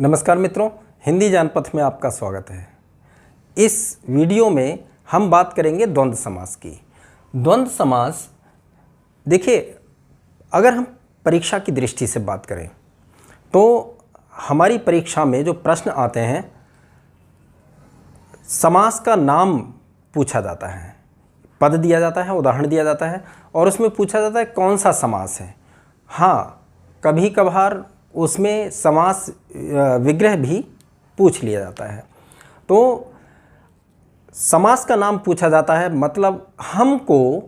नमस्कार मित्रों, हिंदी जानपथ में आपका स्वागत है। इस वीडियो में हम बात करेंगे द्वंद्व समास की। द्वंद्व समास देखिए, अगर हम परीक्षा की दृष्टि से बात करें तो हमारी परीक्षा में जो प्रश्न आते हैं, समास का नाम पूछा जाता है, पद दिया जाता है, उदाहरण दिया जाता है और उसमें पूछा जाता है कौन सा समास है। हाँ, कभी कभार उसमें समास विग्रह भी पूछ लिया जाता है। तो समास का नाम पूछा जाता है, मतलब हमको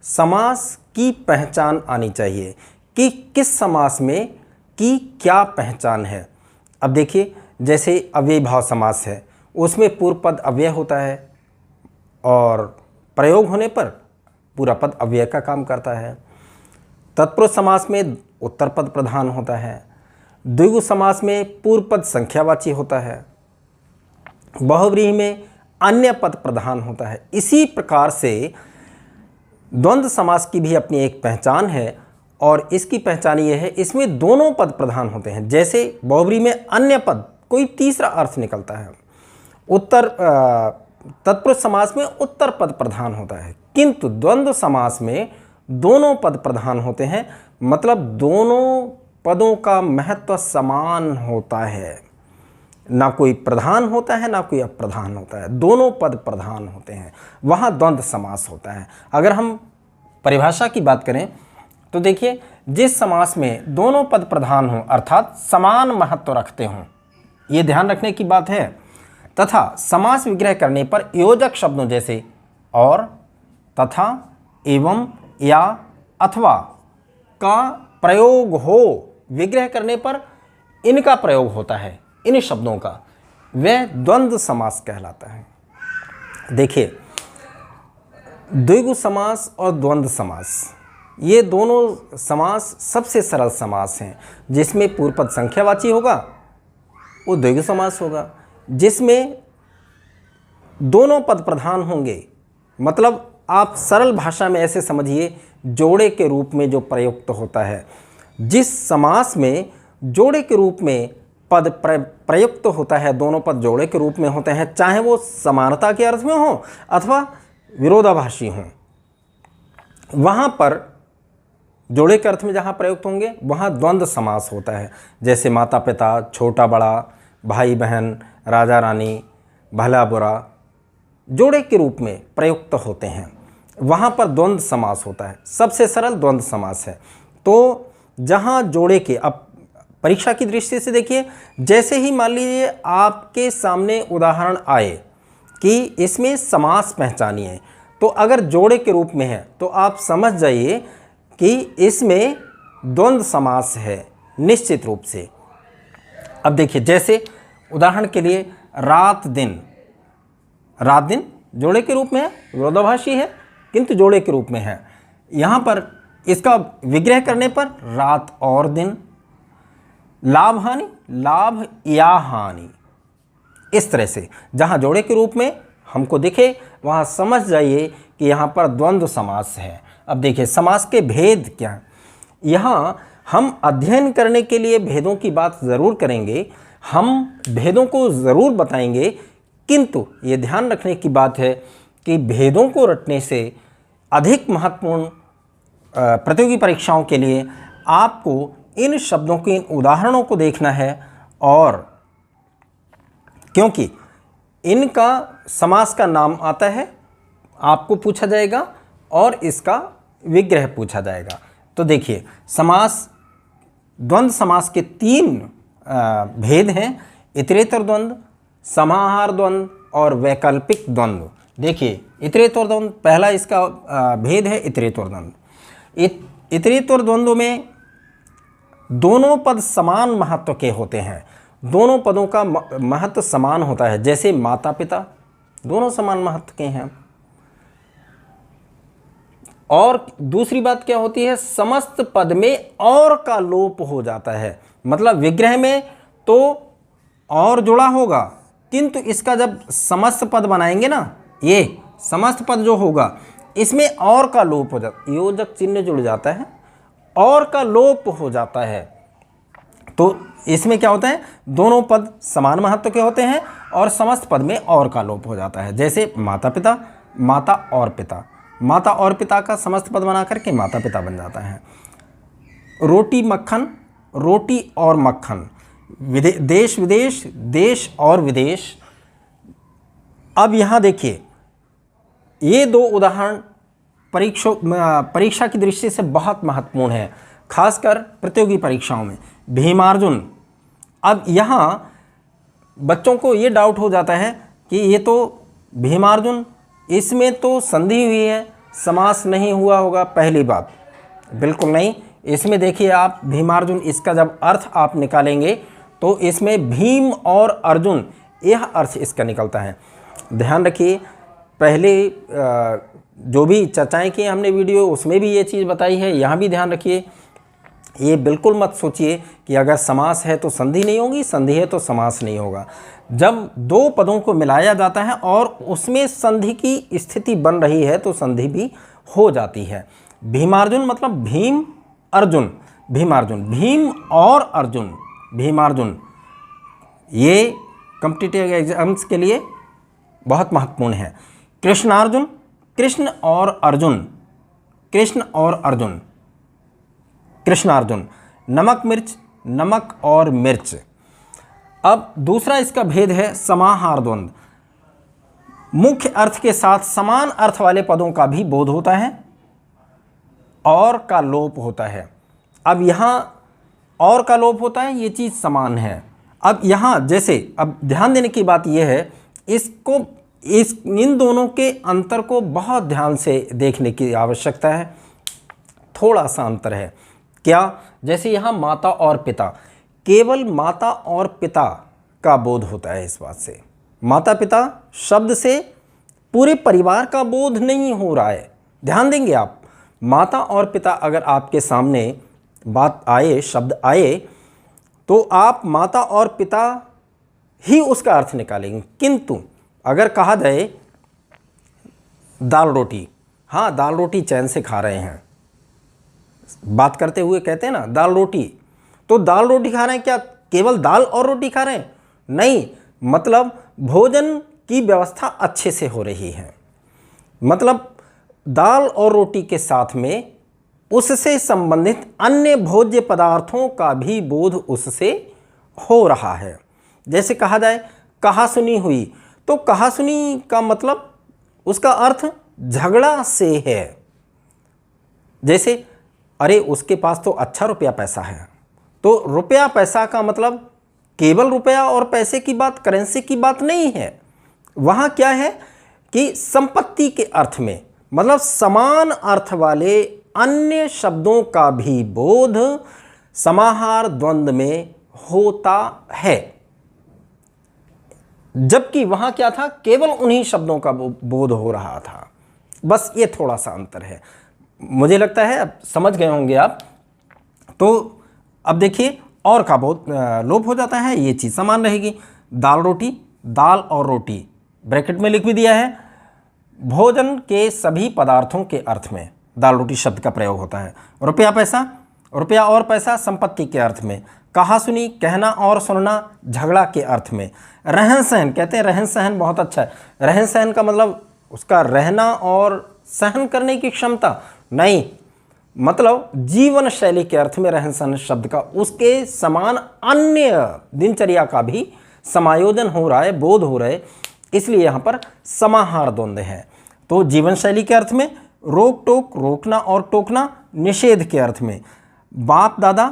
समास की पहचान आनी चाहिए कि किस समास में की क्या पहचान है। अब देखिए, जैसे अव्ययी भाव समास है, उसमें पूर्व पद अव्यय होता है और प्रयोग होने पर पूरा पद अव्यय का काम करता है। तत्पुरुष समास में उत्तर पद प्रधान होता है। द्विगु समास में पूर्व पद संख्यावाची होता है। बहुव्रीहि में अन्य पद प्रधान होता है। इसी प्रकार से द्वंद्व समास की भी अपनी एक पहचान है और इसकी पहचान ये है, इसमें दोनों पद प्रधान होते हैं। जैसे बहुव्रीहि में अन्य पद, कोई तीसरा अर्थ निकलता है। तत्पुरुष समास में उत्तर पद प्रधान होता है, किंतु द्वंद्व समास में दोनों पद प्रधान होते हैं, मतलब दोनों पदों का महत्व समान होता है। ना कोई प्रधान होता है, ना कोई अप्रधान होता है, दोनों पद प्रधान होते हैं, वहाँ द्वंद्व समास होता है। अगर हम परिभाषा की बात करें तो देखिए, जिस समास में दोनों पद प्रधान हों अर्थात समान महत्व रखते हों, ये ध्यान रखने की बात है, तथा समास विग्रह करने पर योजक शब्दों जैसे और, तथा, एवं, या, अथवा का प्रयोग हो, विग्रह करने पर इनका प्रयोग होता है, इन शब्दों का, वह द्वंद्व समास कहलाता है। देखिए, द्विगु समास और द्वंद्व समास, ये दोनों समास सबसे सरल समास हैं। जिसमें पूर्व पद संख्यावाची होगा वो द्विगु समास होगा। जिसमें दोनों पद प्रधान होंगे, मतलब आप सरल भाषा में ऐसे समझिए, जोड़े के रूप में जो प्रयुक्त होता है। जिस समास में जोड़े के रूप में पद प्रयुक्त होता है, दोनों पद जोड़े के रूप में होते हैं, चाहे वो समानता के अर्थ में हो अथवा विरोधाभासी हों, वहाँ पर जोड़े के अर्थ में जहाँ प्रयुक्त होंगे वहाँ द्वंद्व समास होता है। जैसे माता पिता, छोटा बड़ा, भाई बहन, राजा रानी, भला बुरा, जोड़े के रूप में प्रयुक्त होते हैं, वहाँ पर द्वंद्व समास होता है। सबसे सरल द्वंद्व समास है। तो जहाँ जोड़े के, अब परीक्षा की दृष्टि से देखिए, जैसे ही मान लीजिए आपके सामने उदाहरण आए कि इसमें समास पहचानिए, तो अगर जोड़े के रूप में है तो आप समझ जाइए कि इसमें द्वंद्व समास है निश्चित रूप से। अब देखिए, जैसे उदाहरण के लिए रात दिन, रात दिन जोड़े के रूप में है, विरोधाभासी है किंतु जोड़े के रूप में है। यहाँ पर इसका विग्रह करने पर रात और दिन। लाभ हानि, लाभ या हानि, इस तरह से जहाँ जोड़े के रूप में हमको दिखे वहाँ समझ जाइए कि यहाँ पर द्वंद्व समास है। अब देखिए, समास के भेद क्या हैं। यहाँ हम अध्ययन करने के लिए भेदों की बात ज़रूर करेंगे, हम भेदों को ज़रूर बताएंगे, किंतु ये ध्यान रखने की बात है कि भेदों को रटने से अधिक महत्वपूर्ण प्रतियोगी परीक्षाओं के लिए आपको इन शब्दों के, इन उदाहरणों को देखना है, और क्योंकि इनका समास का नाम आता है, आपको पूछा जाएगा और इसका विग्रह पूछा जाएगा। तो देखिए, समास, द्वंद्व समास के 3 भेद हैं: इतरेतर द्वंद्व, समाहार द्वंद्व और वैकल्पिक द्वंद्व। देखिए, इतरेतर द्वंद्व, पहला इसका भेद है इतरेतर द्वंद्व। इतरेतर द्वंद्व में दोनों पद समान महत्व के होते हैं, दोनों पदों का महत्व समान होता है। जैसे माता पिता, दोनों समान महत्व के हैं। और दूसरी बात क्या होती है, समस्त पद में और का लोप हो जाता है, मतलब विग्रह में तो और जुड़ा होगा, किंतु इसका जब समस्त पद बनाएंगे ना, ये समस्त पद जो होगा इसमें और का लोप हो जाता है, योजक चिन्ह जुड़ जाता है और का लोप हो जाता है। तो इसमें क्या होता है, दोनों पद समान महत्व के होते हैं और समस्त पद में और का लोप हो जाता है। जैसे माता पिता, माता और पिता, माता और पिता का समस्त पद बना करके माता पिता बन जाता है। रोटी मक्खन, रोटी और मक्खन, देश विदेश, देश और विदेश। अब यहाँ देखिए, ये दो उदाहरण परीक्षा की दृष्टि से बहुत महत्वपूर्ण है, खासकर प्रतियोगी परीक्षाओं में। भीमार्जुन, अब यहाँ बच्चों को ये डाउट हो जाता है कि ये तो भीमार्जुन, इसमें तो संधि हुई है, समास नहीं हुआ होगा। पहली बात, बिल्कुल नहीं। इसमें देखिए आप, भीमार्जुन, इसका जब अर्थ आप निकालेंगे तो इसमें भीम और अर्जुन, यह अर्थ इसका निकलता है। ध्यान रखिए, पहले जो भी चर्चाएं की हमने वीडियो, उसमें भी ये चीज़ बताई है। यहाँ भी ध्यान रखिए, ये बिल्कुल मत सोचिए कि अगर समास है तो संधि नहीं होगी, संधि है तो समास नहीं होगा। जब दो पदों को मिलाया जाता है और उसमें संधि की स्थिति बन रही है तो संधि भी हो जाती है। भीमार्जुन मतलब भीम अर्जुन, भीमार्जुन, भीम और अर्जुन, भीमार्जुन, ये कॉम्पिटिटिव एग्जाम्स के लिए बहुत महत्वपूर्ण है। कृष्णार्जुन, कृष्ण और अर्जुन, कृष्ण और अर्जुन, कृष्णार्जुन। नमक मिर्च, नमक और मिर्च। अब दूसरा इसका भेद है समाहार द्वंद्व। मुख्य अर्थ के साथ समान अर्थ वाले पदों का भी बोध होता है और का लोप होता है। अब यहाँ और का लोप होता है, ये चीज़ समान है। अब यहाँ जैसे, अब ध्यान देने की बात यह है, इन दोनों के अंतर को बहुत ध्यान से देखने की आवश्यकता है। थोड़ा सा अंतर है क्या, जैसे यहाँ माता और पिता, केवल माता और पिता का बोध होता है। इस बात से, माता पिता शब्द से पूरे परिवार का बोध नहीं हो रहा है। ध्यान देंगे आप, माता और पिता अगर आपके सामने बात आए, शब्द आए, तो आप माता और पिता ही उसका अर्थ निकालेंगे। किंतु अगर कहा जाए दाल रोटी, हाँ दाल रोटी चैन से खा रहे हैं, बात करते हुए कहते हैं ना दाल रोटी, तो दाल रोटी खा रहे हैं, क्या केवल दाल और रोटी खा रहे हैं? नहीं, मतलब भोजन की व्यवस्था अच्छे से हो रही है। मतलब दाल और रोटी के साथ में उससे संबंधित अन्य भोज्य पदार्थों का भी बोध उससे हो रहा है। जैसे कहा जाए कहा सुनी हुई, तो कहा सुनी का मतलब उसका अर्थ झगड़ा से है। जैसे अरे उसके पास तो अच्छा रुपया पैसा है, तो रुपया पैसा का मतलब केवल रुपया और पैसे की बात, करेंसी की बात नहीं है। वहाँ क्या है कि संपत्ति के अर्थ में, मतलब समान अर्थ वाले अन्य शब्दों का भी बोध समाहार द्वंद्व में होता है। जबकि वहाँ क्या था, केवल उन्हीं शब्दों का बोध हो रहा था। बस ये थोड़ा सा अंतर है, मुझे लगता है अब समझ गए होंगे आप। तो अब देखिए, और का बोध लोप हो जाता है, ये चीज़ समान रहेगी। दाल रोटी, दाल और रोटी ब्रैकेट में लिख भी दिया है। भोजन के सभी पदार्थों के अर्थ में दाल रोटी शब्द का प्रयोग होता है। रुपया पैसा, रुपया और पैसा संपत्ति के अर्थ में। कहा सुनी, कहना और सुनना झगड़ा के अर्थ में। रहन सहन, कहते हैं रहन सहन बहुत अच्छा है। रहन सहन का मतलब उसका रहना और सहन करने की क्षमता नहीं, मतलब जीवन शैली के अर्थ में रहन सहन शब्द का उसके समान अन्य दिनचर्या का भी समायोजन हो रहा है, बोध हो रहा है, इसलिए यहाँ पर समाहार द्वंद्व है। तो जीवन शैली के अर्थ में रोक टोक, रोकना और टोकना। निषेध के अर्थ में बाप दादा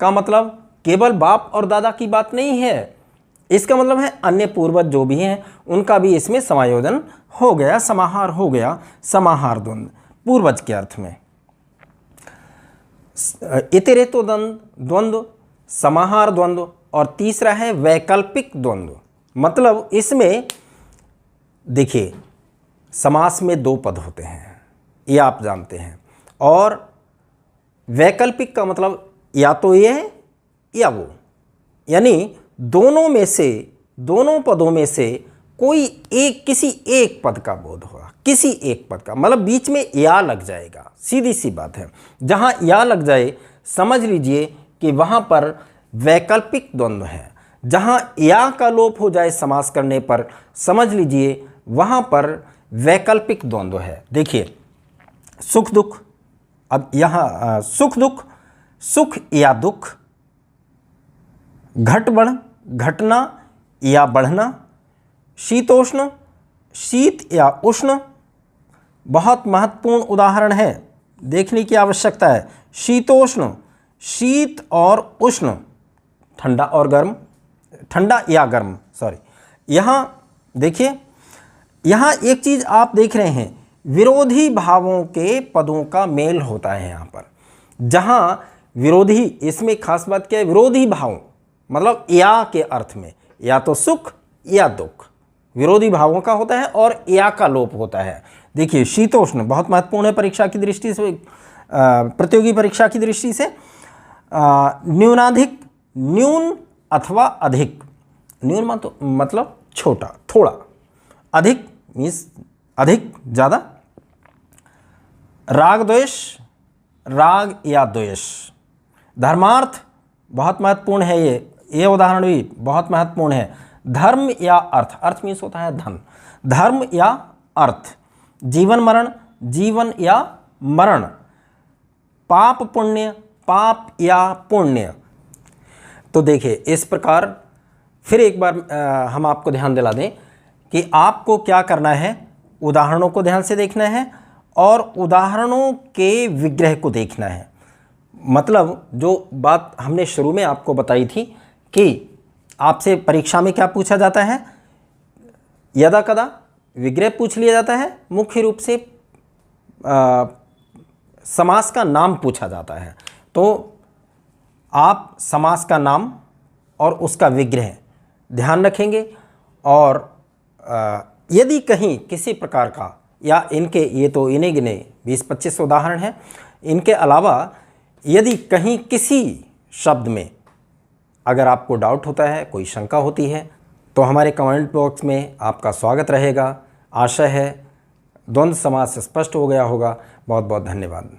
का मतलब केवल बाप और दादा की बात नहीं है, इसका मतलब है अन्य पूर्वज जो भी हैं उनका भी इसमें समायोजन हो गया, समाहार हो गया। समाहार द्वंद्व पूर्वज के अर्थ में। इतरेतो द्वंद्व, समाहार द्वंद्व, और तीसरा है वैकल्पिक द्वंद्व। मतलब इसमें देखिए, समास में दो पद होते हैं, ये आप जानते हैं, और वैकल्पिक का मतलब या तो ये है या वो, यानी दोनों में से, दोनों पदों में से कोई एक किसी एक पद का बोध होगा, किसी एक पद का, मतलब बीच में या लग जाएगा, सीधी सी बात है। जहां या लग जाए समझ लीजिए कि वहां पर वैकल्पिक द्वंद्व है। जहां या का लोप हो जाए समास करने पर समझ लीजिए वहां पर वैकल्पिक द्वंद्व है। देखिए सुख दुख, अब यहां सुख दुख, सुख या दुख, घट बढ़, घटना या बढ़ना, शीतोष्ण, शीत या उष्ण, बहुत महत्वपूर्ण उदाहरण है, देखने की आवश्यकता है। शीतोष्ण, शीत और उष्ण, ठंडा और गर्म, ठंडा या गर्म, सॉरी। यहाँ देखिए, यहाँ एक चीज़ आप देख रहे हैं, विरोधी भावों के पदों का मेल होता है यहाँ पर। जहाँ विरोधी, इसमें खास बात क्या है, विरोधी भाव मतलब या के अर्थ में, या तो सुख या दुख विरोधी भावों का होता है और या का लोप होता है। देखिए शीतोष्ण बहुत महत्वपूर्ण है परीक्षा की दृष्टि से, प्रतियोगी परीक्षा की दृष्टि से। न्यूनाधिक, न्यून अथवा अधिक, न्यून मतलब छोटा, थोड़ा, अधिक मीन्स अधिक, ज़्यादा। राग द्वेष, राग या द्वेष। धर्मार्थ बहुत महत्वपूर्ण है, ये उदाहरण भी बहुत महत्वपूर्ण है। धर्म या अर्थ, अर्थ मीन्स होता है धन, धर्म या अर्थ। जीवन मरण, जीवन या मरण। पाप पुण्य, पाप या पुण्य। तो देखिए इस प्रकार फिर एक बार हम आपको ध्यान दिला दें कि आपको क्या करना है, उदाहरणों को ध्यान से देखना है और उदाहरणों के विग्रह को देखना है। मतलब जो बात हमने शुरू में आपको बताई थी कि आपसे परीक्षा में क्या पूछा जाता है, यदा कदा विग्रह पूछ लिया जाता है, मुख्य रूप से समास का नाम पूछा जाता है। तो आप समास का नाम और उसका विग्रह ध्यान रखेंगे और यदि कहीं किसी प्रकार का, या इनके, ये तो इन्हें गिने 20-25 उदाहरण हैं, इनके अलावा यदि कहीं किसी शब्द में अगर आपको डाउट होता है, कोई शंका होती है, तो हमारे कमेंट बॉक्स में आपका स्वागत रहेगा। आशा है द्वंद्व समास स्पष्ट हो गया होगा। बहुत बहुत धन्यवाद।